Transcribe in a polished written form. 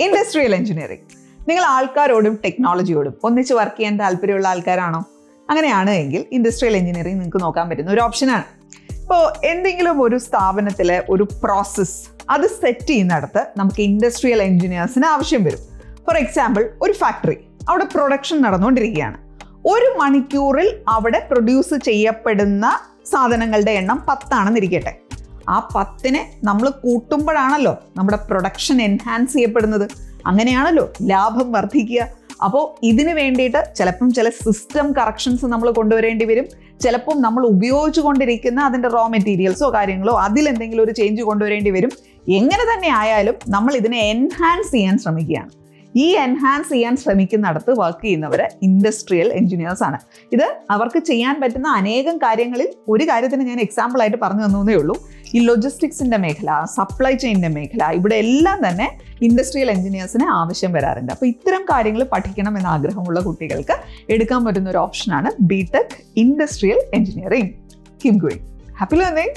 Industrial engineering. നിങ്ങൾ ആൾക്കാരോടും ടെക്നോളജിയോടും ഒന്നിച്ച് work ചെയ്യാൻ താല്പര്യമുള്ള ആൾക്കാരാണോ? അങ്ങനെയാണ് എങ്കിൽ ഇൻഡസ്ട്രിയൽ എഞ്ചിനീയറിംഗ് നിങ്ങൾക്ക് നോക്കാൻ പറ്റുന്ന ഒരു ഓപ്ഷനാണ്. ഇപ്പോൾ എന്തെങ്കിലും ഒരു സ്ഥാപനത്തിലെ ഒരു പ്രോസസ്സ് അത് സെറ്റ് ചെയ്യുന്നിടത്ത് നമുക്ക് ഇൻഡസ്ട്രിയൽ എഞ്ചിനീയേഴ്സിന് ആവശ്യം വരും. ഫോർ എക്സാമ്പിൾ, ഒരു ഫാക്ടറി, അവിടെ പ്രൊഡക്ഷൻ നടന്നുകൊണ്ടിരിക്കുകയാണ്. 1 മണിക്കൂറിൽ അവിടെ പ്രൊഡ്യൂസ് ചെയ്യപ്പെടുന്ന സാധനങ്ങളുടെ എണ്ണം 10 ആണെന്നിരിക്കട്ടെ. ആ 10നെ നമ്മൾ കൂട്ടുമ്പോഴാണല്ലോ നമ്മുടെ പ്രൊഡക്ഷൻ എൻഹാൻസ് ചെയ്യപ്പെടുന്നത്. അങ്ങനെയാണല്ലോ ലാഭം വർദ്ധിക്കുക. അപ്പോൾ ഇതിന് വേണ്ടിയിട്ട് ചിലപ്പം ചില സിസ്റ്റം കറക്ഷൻസ് നമ്മൾ കൊണ്ടുവരേണ്ടി വരും. ചിലപ്പം നമ്മൾ ഉപയോഗിച്ചു കൊണ്ടിരിക്കുന്ന അതിൻ്റെ റോ മെറ്റീരിയൽസോ കാര്യങ്ങളോ അതിലെന്തെങ്കിലും ഒരു ചേഞ്ച് കൊണ്ടുവരേണ്ടി വരും. എങ്ങനെ തന്നെ ആയാലും നമ്മൾ ഇതിനെ എൻഹാൻസ് ചെയ്യാൻ ശ്രമിക്കുകയാണ്. ഈ എൻഹാൻസ് ചെയ്യാൻ ശ്രമിക്കുന്നിടത്ത് വർക്ക് ചെയ്യുന്നവർ ഇൻഡസ്ട്രിയൽ എഞ്ചിനീയേഴ്സ് ആണ്. ഇത് അവർക്ക് ചെയ്യാൻ പറ്റുന്ന അനേകം കാര്യങ്ങളിൽ ഒരു കാര്യത്തിന് ഞാൻ എക്സാമ്പിളായിട്ട് പറഞ്ഞു തന്നേ ഉള്ളൂ. ഈ ലോജിസ്റ്റിക്സിൻ്റെ മേഖല, സപ്ലൈ ചെയിനിൻ്റെ മേഖല, ഇവിടെ എല്ലാം തന്നെ ഇൻഡസ്ട്രിയൽ എഞ്ചിനീയേഴ്സിന് ആവശ്യം വരാറുണ്ട്. അപ്പോൾ ഇത്തരം കാര്യങ്ങൾ പഠിക്കണം എന്ന ആഗ്രഹമുള്ള കുട്ടികൾക്ക് എടുക്കാൻ പറ്റുന്ന ഒരു ഓപ്ഷനാണ് BTech industrial engineering. Keep going. Happy learning.